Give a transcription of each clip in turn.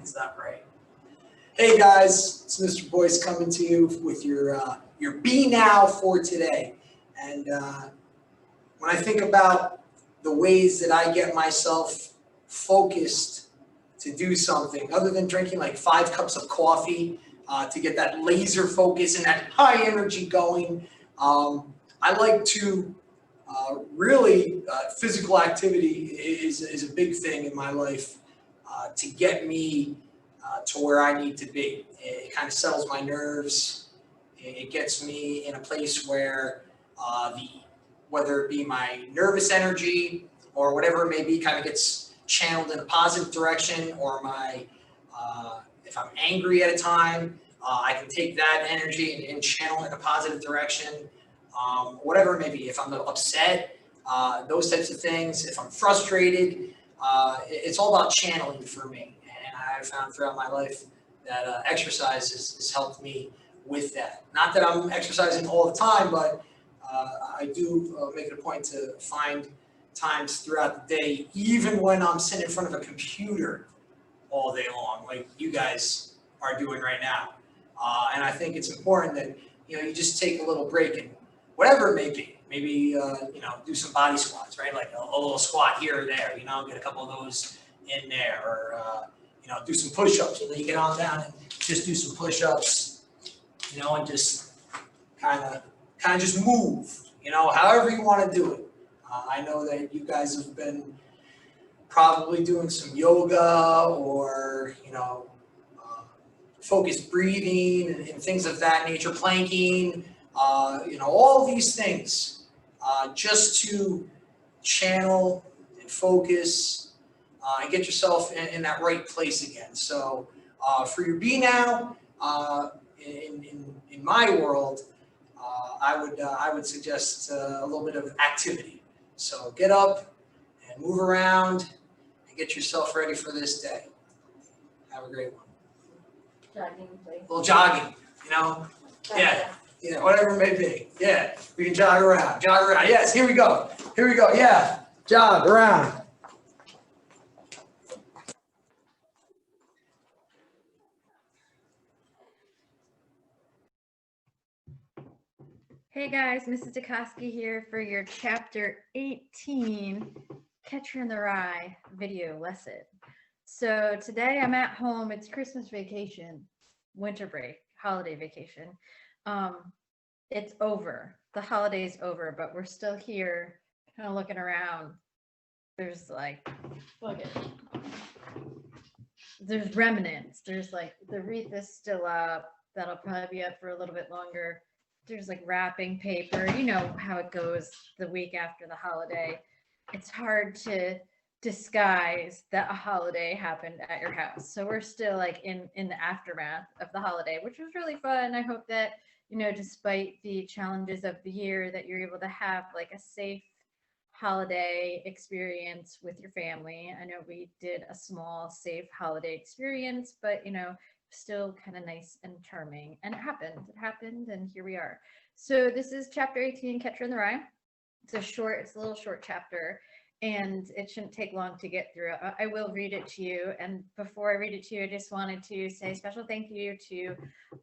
Is that right? Hey guys, it's Mr. Boice coming to you with your Be Now for today. And when I think about the ways that I get myself focused to do something, other than drinking like 5 cups of coffee to get that laser focus and that high energy going, I like to physical activity is a big thing in my life to get me to where I need to be. It kind of settles my nerves. It gets me in a place where whether it be my nervous energy or whatever it may be, kind of gets channeled in a positive direction, or if I'm angry at a time, I can take that energy and channel it in a positive direction. Whatever it may be, if I'm upset, those types of things, if I'm frustrated, it's all about channeling for me. And I've found throughout my life that exercise has helped me with that. Not that I'm exercising all the time, but I do make it a point to find times throughout the day, even when I'm sitting in front of a computer all day long, like you guys are doing right now. And I think it's important that you just take a little break and whatever it may be. Maybe do some body squats, right? Like a little squat here or there. Get a couple of those in there, or do some push-ups. You get on down and just do some push-ups. And just kind of just move. However you want to do it. I know that you guys have been probably doing some yoga or focused breathing and things of that nature, planking. All these things just to channel and focus and get yourself in that right place again. So for your Be Now, in my world, I would suggest a little bit of activity. So get up and move around and get yourself ready for this day. Have a great one. Jogging, please. A little jogging, Yeah, whatever it may be. Yeah, we can jog around. Yes, here we go. Yeah, jog around. Hey guys, Mrs. Dukoski here for your chapter 18, Catcher in the Rye video lesson. So today I'm at home. It's Christmas vacation, winter break, holiday vacation. It's over. The holiday's over, but we're still here, kind of looking around. There's there's remnants. There's the wreath is still up. That'll probably be up for a little bit longer. There's wrapping paper. You know how it goes the week after the holiday. It's hard to disguise that a holiday happened at your house. So we're still in the aftermath of the holiday, which was really fun. I hope that, despite the challenges of the year, that you're able to have a safe holiday experience with your family. I know we did a small, safe holiday experience, but, still kind of nice and charming. And it happened, and here we are. So this is chapter 18, Catcher in the Rye. It's a little short chapter, and it shouldn't take long to get through. I will read it to you. And before I read it to you, I just wanted to say a special thank you to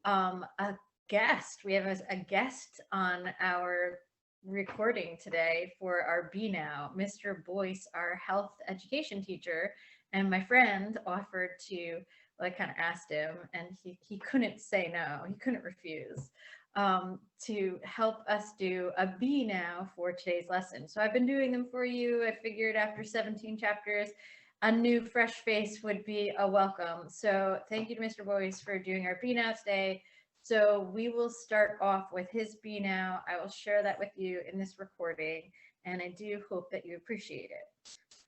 a guest. We have a guest on our recording today for our Be Now, Mr. Boice, our health education teacher. And my friend offered to, I kind of asked him, and he couldn't say no. He couldn't refuse to help us do a Be Now for today's lesson. So I've been doing them for you. I figured after 17 chapters, a new fresh face would be a welcome. So thank you to Mr. Boice for doing our Be Now today. So we will start off with his Be Now. I will share that with you in this recording, and I do hope that you appreciate it.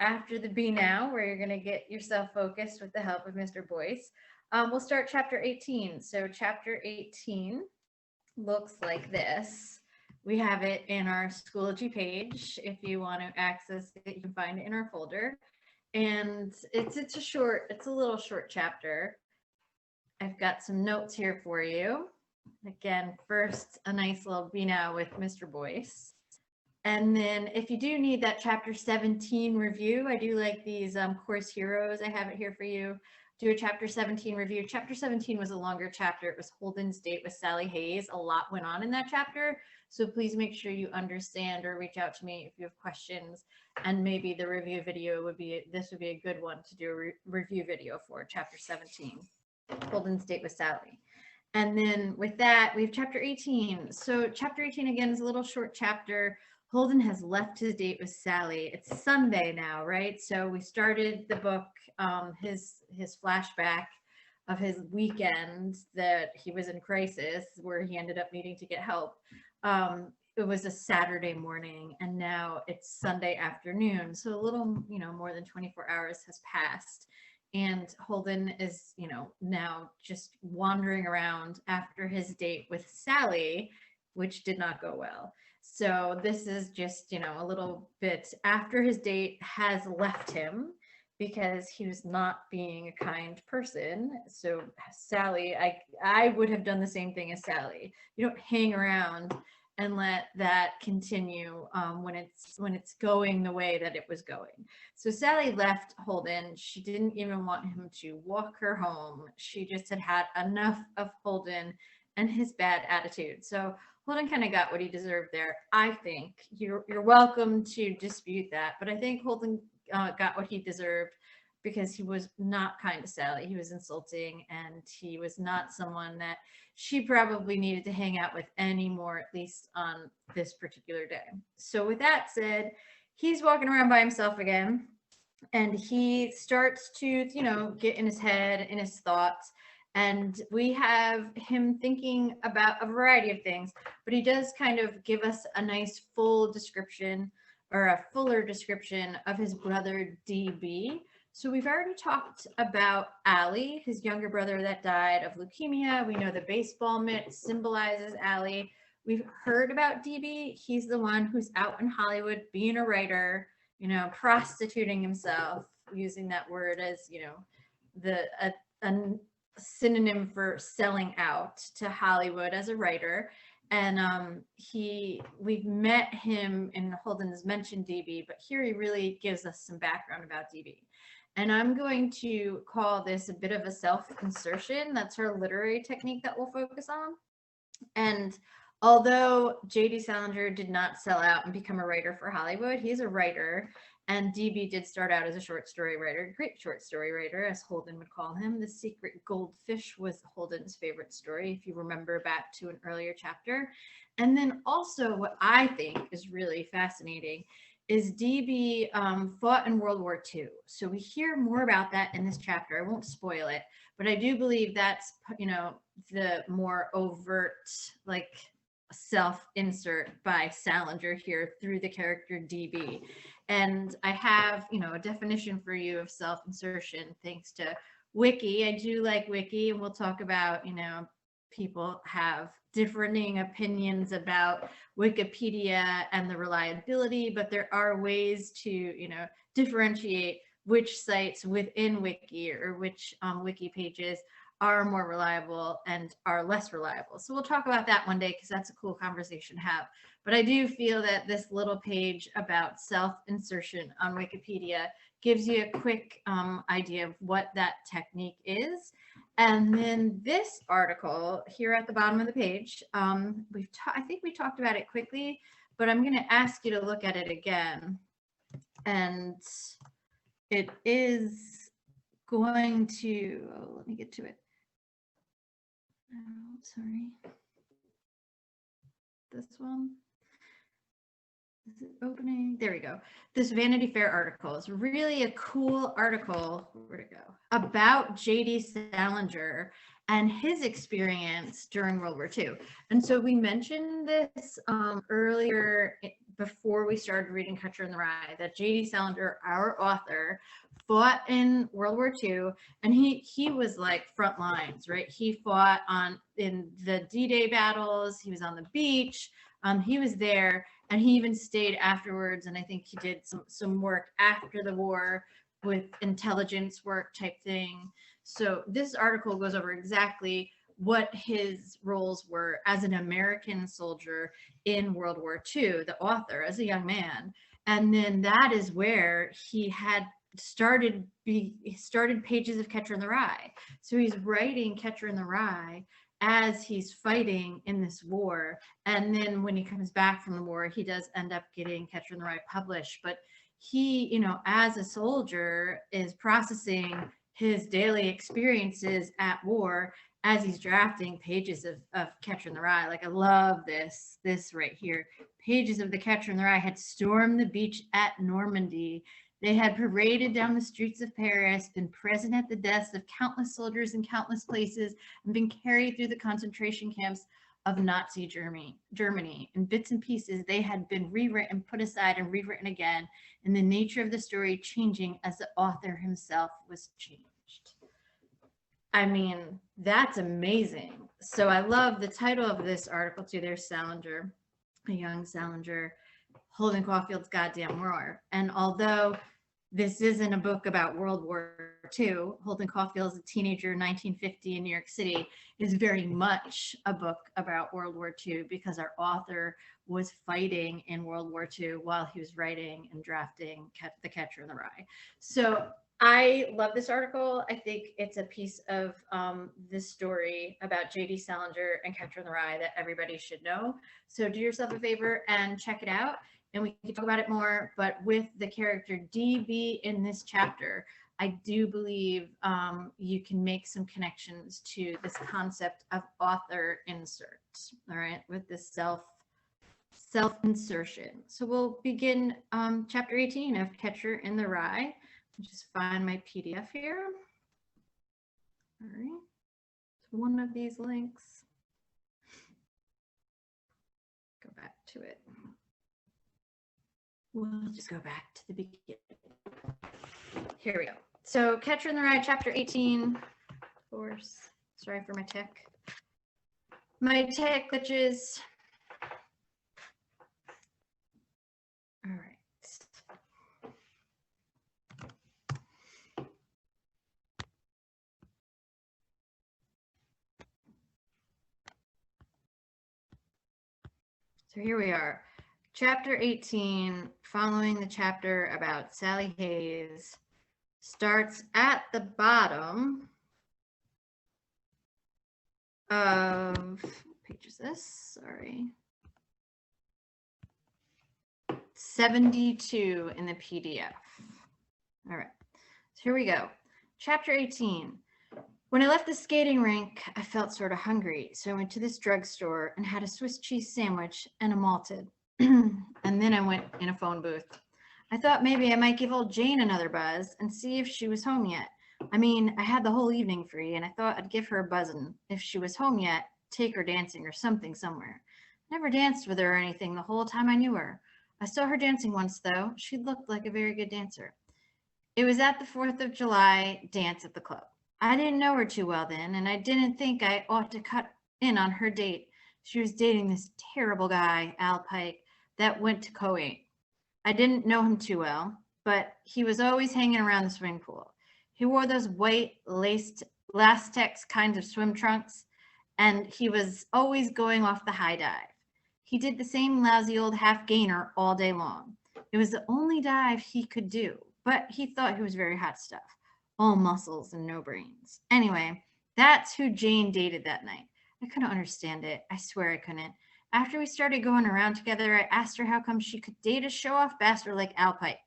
After the Be Now, where you're going to get yourself focused with the help of Mr. Boice, we'll start chapter 18. So chapter 18 looks like this. We have it in our Schoology page. If you want to access it, you can find it in our folder. And it's a little short chapter. I've got some notes here for you. Again, first, a nice little Be Now with Mr. Boice. And then if you do need that chapter 17 review, I do like these course heroes. I have it here for you. do a chapter 17 review. Chapter 17 was a longer chapter. It was Holden'S Date with Sally Hayes. A lot went on in that chapter. So please make sure you understand or reach out to me if you have questions. And maybe the review video would be, this would be a good one to do a review video for chapter 17, Holden'S Date with Sally. And then with that, we have chapter 18. So chapter 18, again, is a little short chapter. Holden has left his date with Sally. It's Sunday now, right? So we started the book, his flashback of his weekend that he was in crisis, where he ended up needing to get help. It was a Saturday morning, and now it's Sunday afternoon. So a little, more than 24 hours has passed. And Holden is, now just wandering around after his date with Sally, which did not go well. So this is just, a little bit after his date has left him because he was not being a kind person. So Sally, I would have done the same thing as Sally. You don't hang around and let that continue when it's going the way that it was going. So Sally left Holden. She didn't even want him to walk her home. She just had enough of Holden and his bad attitude. So Holden kind of got what he deserved there. I think you're welcome to dispute that, but I think Holden got what he deserved because he was not kind to Sally. He was insulting, and he was not someone that she probably needed to hang out with anymore, at least on this particular day. So with that said, he's walking around by himself again, and he starts to, get in his head, in his thoughts. And we have him thinking about a variety of things, but he does kind of give us a nice full description, or a fuller description, of his brother DB. So we've already talked about Allie, his younger brother that died of leukemia. We know the baseball mitt symbolizes Allie. We've heard about DB. He's the one who's out in Hollywood being a writer, prostituting himself, using that word as, a synonym for selling out to Hollywood as a writer. And we've met him, and Holden has mentioned DB, but here he really gives us some background about DB. And I'm going to call this a bit of a self-insertion. That's her literary technique that we'll focus on. And although J.D. Salinger did not sell out and become a writer for Hollywood, he's a writer. And DB did start out as a short story writer, great short story writer, as Holden would call him. The Secret Goldfish was Holden's favorite story, if you remember back to an earlier chapter. And then also what I think is really fascinating is DB fought in World War II. So we hear more about that in this chapter. I won't spoil it, but I do believe that's, the more overt, self-insert by Salinger here through the character DB. And I have, a definition for you of self-insertion thanks to Wiki. I do like Wiki, and we'll talk about, people have differing opinions about Wikipedia and the reliability, but there are ways to, differentiate which sites within Wiki or which Wiki pages are more reliable and are less reliable. So we'll talk about that one day because that's a cool conversation to have. But I do feel that this little page about self-insertion on Wikipedia gives you a quick idea of what that technique is. And then this article here at the bottom of the page, I think we talked about it quickly, but I'm going to ask you to look at it again. And it is going to, let me get to it. Oh, sorry. This one. Is it opening? There we go. This Vanity Fair article is really a cool article. Where'd it go? About J.D. Salinger and his experience during World War II. And so we mentioned this earlier before we started reading Catcher in the Rye, that J.D. Salinger, our author, fought in World War II, and he was like front lines, right? He fought in the D-Day battles. He was on the beach. He was there, and he even stayed afterwards. And I think he did some work after the war with intelligence work type thing. So this article goes over exactly what his roles were as an American soldier in World War II, the author, as a young man. And then that is where he had started pages of Catcher in the Rye. So he's writing Catcher in the Rye as he's fighting in this war. And then when he comes back from the war, he does end up getting Catcher in the Rye published. But he, you know, as a soldier, is processing his daily experiences at war as he's drafting pages of Catcher in the Rye. Like, I love this right here. Pages of the Catcher in the Rye had stormed the beach at Normandy. They had paraded down the streets of Paris, been present at the deaths of countless soldiers in countless places, and been carried through the concentration camps of Nazi Germany. In bits and pieces, they had been rewritten, put aside, and rewritten again, and the nature of the story changing as the author himself was changed. I mean, that's amazing. So I love the title of this article too. There's Salinger, a young Salinger, Holden Caulfield's Goddamn War. And although this isn't a book about World War II, Holden Caulfield, as a teenager in 1950 in New York City, is very much a book about World War II, because our author was fighting in World War II while he was writing and drafting The Catcher in the Rye. So I love this article. I think it's a piece of this story about J.D. Salinger and Catcher in the Rye that everybody should know. So do yourself a favor and check it out, and we can talk about it more. But with the character DB in this chapter, I do believe you can make some connections to this concept of author insert, all right, with this self-insertion. So we'll begin chapter 18 of Catcher in the Rye. Just find my PDF here. All right, so one of these links. Go back to it. We'll just go back to the beginning. Here we go. So Catcher in the Rye, chapter 18. Of course, sorry for my tech. My tech glitches. All right. So here we are, chapter 18, following the chapter about Sally Hayes, starts at the bottom of, what page is this? Sorry. 72 in the PDF. All right, so here we go. Chapter 18. When I left the skating rink, I felt sort of hungry, so I went to this drugstore and had a Swiss cheese sandwich and a malted. And then I went in a phone booth. I thought maybe I might give old Jane another buzz and see if she was home yet. I mean, I had the whole evening free, and I thought I'd give her a buzzin'. If she was home yet, take her dancing or something somewhere. Never danced with her or anything the whole time I knew her. I saw her dancing once, though. She looked like a very good dancer. It was at the 4th of July dance at the club. I didn't know her too well then, and I didn't think I ought to cut in on her date. She was dating this terrible guy, Al Pike, that went to Kuwait. I didn't know him too well, but he was always hanging around the swimming pool. He wore those white laced lastex kinds of swim trunks, and he was always going off the high dive. He did the same lousy old half gainer all day long. It was the only dive he could do, but he thought he was very hot stuff. All muscles and no brains. Anyway, that's who Jane dated that night. I couldn't understand it. I swear I couldn't. After we started going around together, I asked her how come she could date a show-off bastard like Al Pike.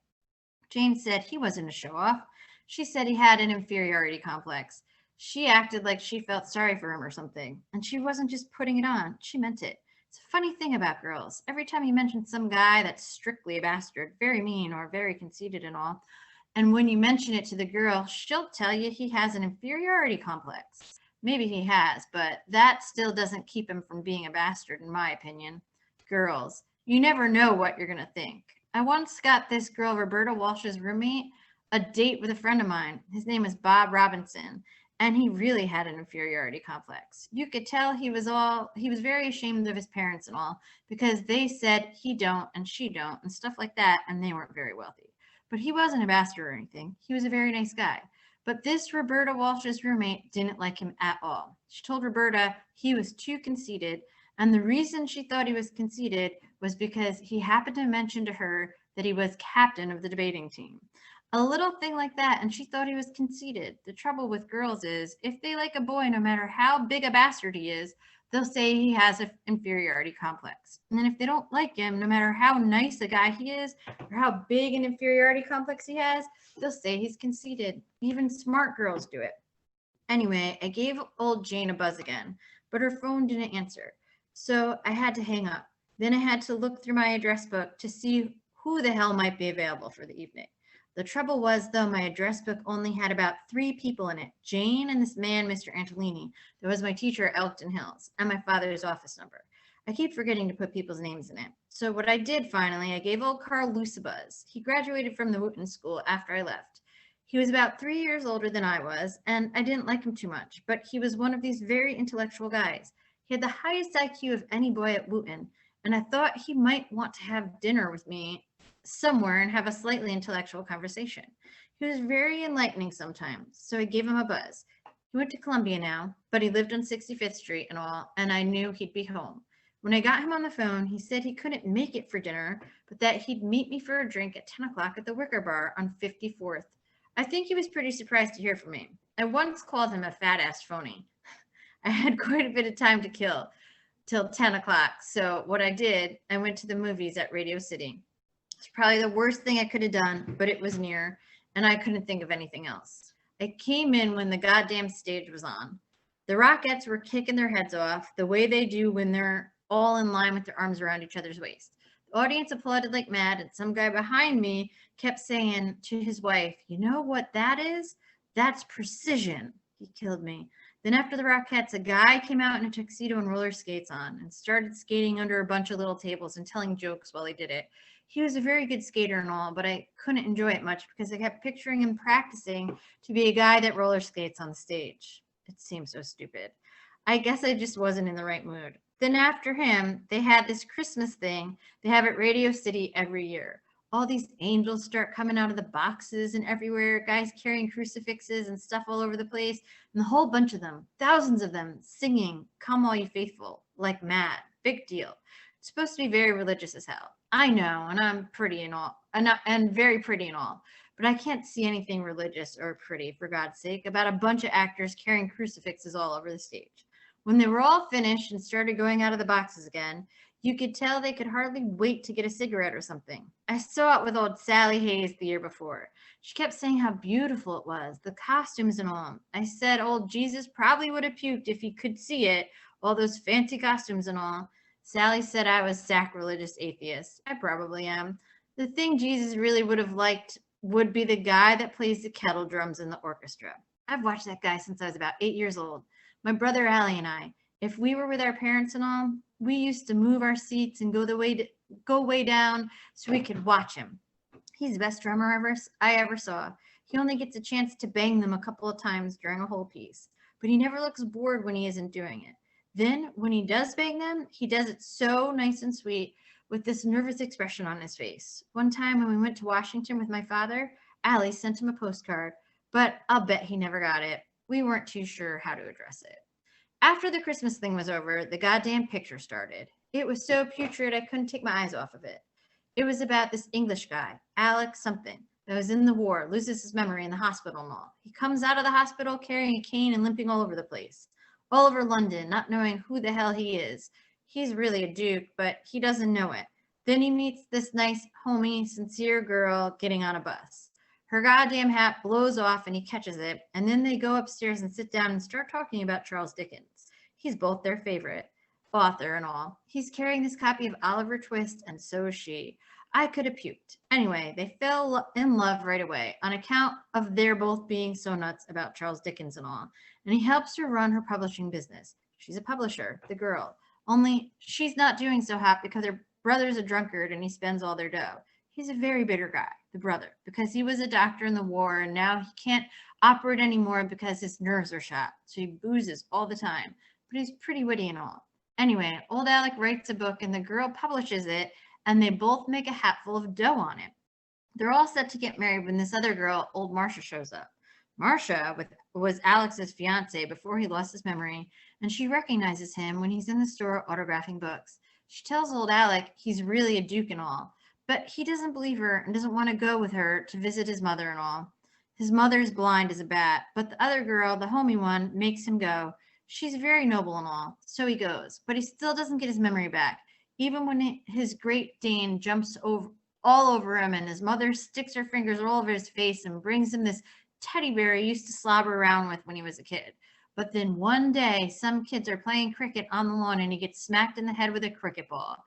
Jane said he wasn't a show-off. She said he had an inferiority complex. She acted like she felt sorry for him or something. And she wasn't just putting it on. She meant it. It's a funny thing about girls. Every time you mention some guy that's strictly a bastard, very mean or very conceited and all, and when you mention it to the girl, she'll tell you he has an inferiority complex. Maybe he has, but that still doesn't keep him from being a bastard, in my opinion. Girls, you never know what you're going to think. I once got this girl, Roberta Walsh's roommate, a date with a friend of mine. His name is Bob Robinson, and he really had an inferiority complex. You could tell he was very ashamed of his parents and all, because they said he don't and she don't and stuff like that, and they weren't very wealthy. But he wasn't a bastard or anything. He was a very nice guy. But this Roberta Walsh's roommate didn't like him at all. She told Roberta he was too conceited, and the reason she thought he was conceited was because he happened to mention to her that he was captain of the debating team. A little thing like that, and she thought he was conceited. The trouble with girls is, if they like a boy, no matter how big a bastard he is, they'll say he has an inferiority complex. And then if they don't like him, no matter how nice a guy he is, or how big an inferiority complex he has, they'll say he's conceited. Even smart girls do it. Anyway, I gave old Jane a buzz again, but her phone didn't answer. So I had to hang up. Then I had to look through my address book to see who the hell might be available for the evening. The trouble was, though, my address book only had about 3 people in it: Jane and this man, Mr. Antolini, that was my teacher at Elkton Hills, and my father's office number. I keep forgetting to put people's names in it. So what I did finally, I gave old Carl Luce a buzz. He graduated from the Wooten School after I left. He was about 3 years older than I was, and I didn't like him too much, but he was one of these very intellectual guys. He had the highest IQ of any boy at Wooten, and I thought he might want to have dinner with me somewhere and have a slightly intellectual conversation. He was very enlightening sometimes, so I gave him a buzz. He went to Columbia now, but he lived on 65th Street and all, and I knew he'd be home. When I got him on the phone, he said he couldn't make it for dinner, but that he'd meet me for a drink at 10 o'clock at the Wicker Bar on 54th. I think he was pretty surprised to hear from me. I once called him a fat-ass phony. I had quite a bit of time to kill till 10 o'clock, so what I did, I went to the movies at Radio City. It's probably the worst thing I could have done, but it was near, and I couldn't think of anything else. I came in when the goddamn stage was on. The Rockettes were kicking their heads off, the way they do when they're all in line with their arms around each other's waist. The audience applauded like mad, and some guy behind me kept saying to his wife, "You know what that is? That's precision." He killed me. Then after the Rockettes, a guy came out in a tuxedo and roller skates on and started skating under a bunch of little tables and telling jokes while he did it. He was a very good skater and all, but I couldn't enjoy it much because I kept picturing him practicing to be a guy that roller skates on stage. It seemed so stupid. I guess I just wasn't in the right mood. Then after him, they had this Christmas thing they have at Radio City every year. All these angels start coming out of the boxes and everywhere, guys carrying crucifixes and stuff all over the place, and the whole bunch of them, thousands of them, singing "Come All Ye Faithful" like mad. Big deal. It's supposed to be very religious as hell. I know, and I'm pretty and all, and very pretty and all, but I can't see anything religious or pretty, for God's sake, about a bunch of actors carrying crucifixes all over the stage. When they were all finished and started going out of the boxes again, you could tell they could hardly wait to get a cigarette or something. I saw it with old Sally Hayes the year before. She kept saying how beautiful it was, the costumes and all. I said old Jesus probably would have puked if he could see it, all those fancy costumes and all. Sally said I was sacrilegious atheist. I probably am. The thing Jesus really would have liked would be the guy that plays the kettle drums in the orchestra. I've watched that guy since I was about 8 years old. My brother Allie and I, if we were with our parents and all, we used to move our seats and go way down so we could watch him. He's the best drummer I ever saw. He only gets a chance to bang them a couple of times during a whole piece, but he never looks bored when he isn't doing it. Then when he does bang them, he does it so nice and sweet with this nervous expression on his face. One time when we went to Washington with my father, Allie sent him a postcard, but I'll bet he never got it. We weren't too sure how to address it. After the Christmas thing was over, the goddamn picture started. It was so putrid I couldn't take my eyes off of it. It was about this English guy, Alex something, that was in the war, loses his memory in the hospital and all. He comes out of the hospital carrying a cane and limping all over the place. All over London, not knowing who the hell he is. He's really a duke, but he doesn't know it. Then he meets this nice, homey, sincere girl getting on a bus. Her goddamn hat blows off and he catches it, and then they go upstairs and sit down and start talking about Charles Dickens. He's both their favorite author and all. He's carrying this copy of Oliver Twist, and so is she. I could have puked. Anyway, they fell in love right away on account of their both being so nuts about Charles Dickens and all. And he helps her run her publishing business. She's a publisher, the girl. Only she's not doing so hot because her brother's a drunkard and he spends all their dough. He's a very bitter guy, the brother, because he was a doctor in the war and now he can't operate anymore because his nerves are shot. So he boozes all the time. But he's pretty witty and all. Anyway, old Alec writes a book and the girl publishes it, and they both make a hatful of dough on it. They're all set to get married when this other girl, old Marcia, shows up. Marcia was Alex's fiance before he lost his memory, and she recognizes him when he's in the store autographing books. She tells old Alec he's really a duke and all, but he doesn't believe her and doesn't want to go with her to visit his mother-in-law. His mother's blind as a bat, but the other girl, the homey one, makes him go. She's very noble and all, so he goes, but he still doesn't get his memory back, even when his Great Dane jumps all over him and his mother sticks her fingers all over his face and brings him this teddy bear he used to slobber around with when he was a kid. But then one day, some kids are playing cricket on the lawn and he gets smacked in the head with a cricket ball.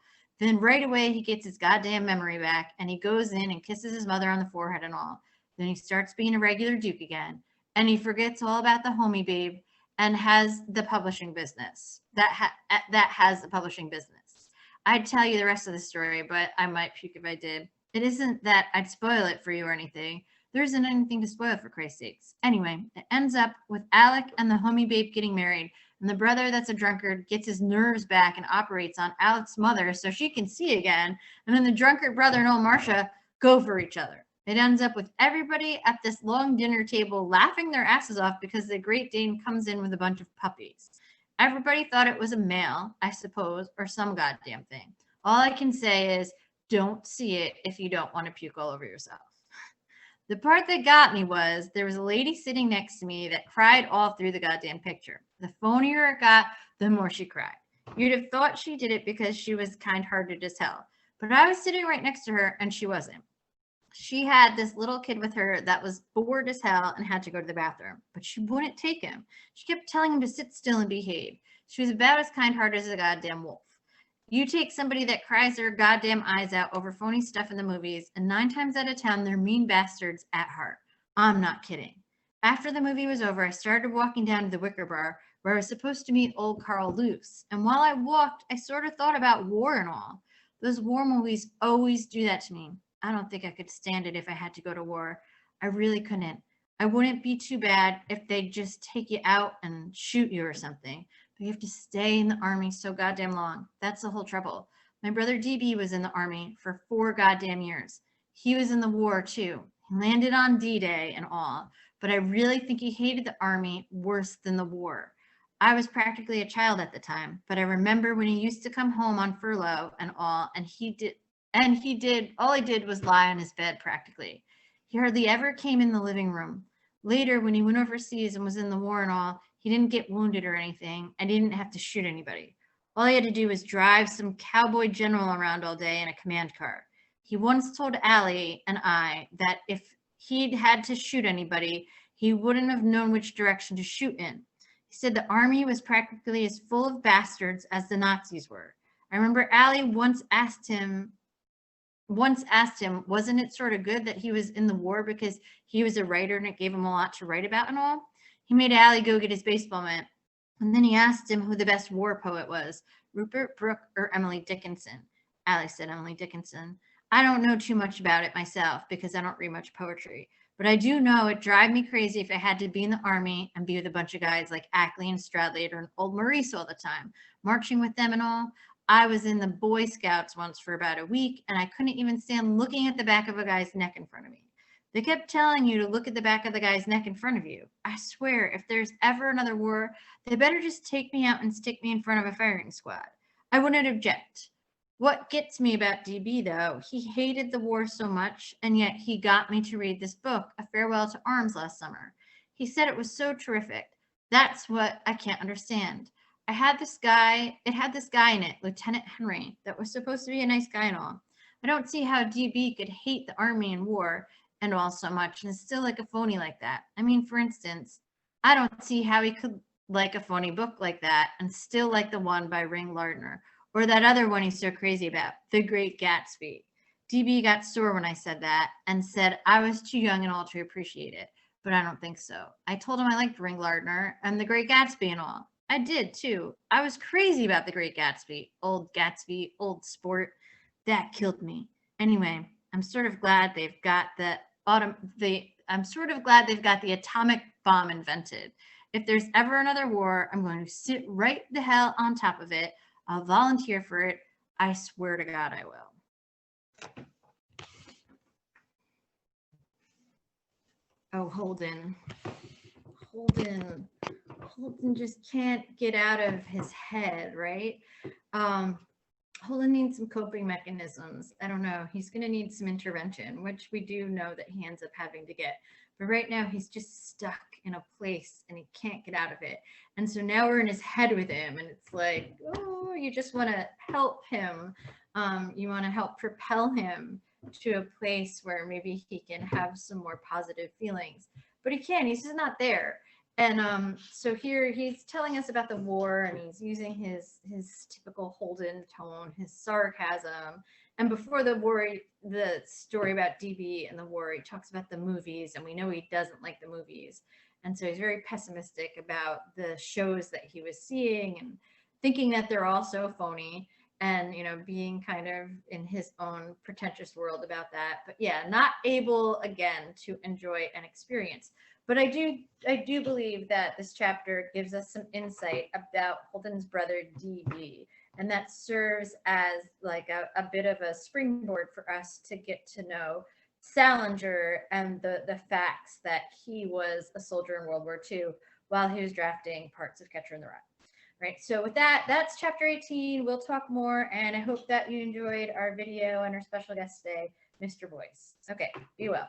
Then right away, he gets his goddamn memory back and he goes in and kisses his mother on the forehead and all. Then he starts being a regular Duke again and he forgets all about the homie babe and has the publishing business. That has the publishing business. I'd tell you the rest of the story, but I might puke if I did. It isn't that I'd spoil it for you or anything. There isn't anything to spoil, for Christ's sakes. Anyway, it ends up with Alec and the homie babe getting married, and the brother that's a drunkard gets his nerves back and operates on Alec's mother so she can see again, and then the drunkard brother and old Marcia go for each other. It ends up with everybody at this long dinner table laughing their asses off because the Great Dane comes in with a bunch of puppies. Everybody thought it was a male, I suppose, or some goddamn thing. All I can say is, don't see it if you don't want to puke all over yourself. The part that got me was there was a lady sitting next to me that cried all through the goddamn picture. The phonier it got, the more she cried. You'd have thought she did it because she was kind-hearted as hell. But I was sitting right next to her and she wasn't. She had this little kid with her that was bored as hell and had to go to the bathroom, but she wouldn't take him. She kept telling him to sit still and behave. She was about as kind-hearted as a goddamn wolf. You take somebody that cries their goddamn eyes out over phony stuff in the movies, and 9 times out of 10, they're mean bastards at heart. I'm not kidding. After the movie was over, I started walking down to the Wicker Bar, where I was supposed to meet old Carl Luce. And while I walked, I sort of thought about war and all. Those war movies always do that to me. I don't think I could stand it if I had to go to war. I really couldn't. I wouldn't be too bad if they'd just take you out and shoot you or something. But you have to stay in the army so goddamn long. That's the whole trouble. My brother DB was in the army for 4 goddamn years. He was in the war too. He landed on D-Day and all. But I really think he hated the army worse than the war. I was practically a child at the time, but I remember when he used to come home on furlough and all, and all he did was lie on his bed practically. He hardly ever came in the living room. Later, when he went overseas and was in the war and all, he didn't get wounded or anything and didn't have to shoot anybody. All he had to do was drive some cowboy general around all day in a command car. He once told Allie and I that if he'd had to shoot anybody, he wouldn't have known which direction to shoot in. He said the army was practically as full of bastards as the Nazis were. I remember Allie once asked him, wasn't it sort of good that he was in the war because he was a writer and it gave him a lot to write about and all? He made Allie go get his baseball mitt. And then he asked him who the best war poet was, Rupert Brooke or Emily Dickinson. Allie said Emily Dickinson. I don't know too much about it myself because I don't read much poetry. But I do know it'd drive me crazy if I had to be in the army and be with a bunch of guys like Ackley and Stradley or old Maurice all the time, marching with them and all. I was in the Boy Scouts once for about a week, and I couldn't even stand looking at the back of a guy's neck in front of me. They kept telling you to look at the back of the guy's neck in front of you. I swear, if there's ever another war, they better just take me out and stick me in front of a firing squad. I wouldn't object. What gets me about DB, though, he hated the war so much, and yet he got me to read this book, A Farewell to Arms, last summer. He said it was so terrific. That's what I can't understand. It had this guy in it, Lieutenant Henry, that was supposed to be a nice guy and all. I don't see how DB could hate the army and war and all so much and still like a phony like that. I mean, for instance, I don't see how he could like a phony book like that and still like the one by Ring Lardner or that other one he's so crazy about, The Great Gatsby. DB got sore when I said that and said I was too young and all to appreciate it, but I don't think so. I told him I liked Ring Lardner and The Great Gatsby and all. I did too. I was crazy about The Great Gatsby, old sport. That killed me. Anyway, I'm sort of glad they've got the atomic bomb invented. If there's ever another war, I'm going to sit right the hell on top of it. I'll volunteer for it. I swear to God I will. Oh, Holden just can't get out of his head, right? Holden needs some coping mechanisms. I don't know. He's going to need some intervention, which we do know that he ends up having to get. But right now, he's just stuck in a place and he can't get out of it. And so now we're in his head with him, and it's like, oh, you just want to help him. You want to help propel him to a place where maybe he can have some more positive feelings. But he can't. He's just not there. And so here he's telling us about the war, and he's using his typical Holden tone, his sarcasm. And before the war, the story about DB and the war, he talks about the movies, and we know he doesn't like the movies. And so he's very pessimistic about the shows that he was seeing and thinking that they're also phony, and being kind of in his own pretentious world about that. But yeah, not able again to enjoy an experience. But I do believe that this chapter gives us some insight about Holden's brother DB, and that serves as like a bit of a springboard for us to get to know Salinger and the facts that he was a soldier in World War II while he was drafting parts of Catcher in the Rye. Right. So with that, that's chapter 18. We'll talk more, and I hope that you enjoyed our video and our special guest today, Mr. Boice. Okay, be well.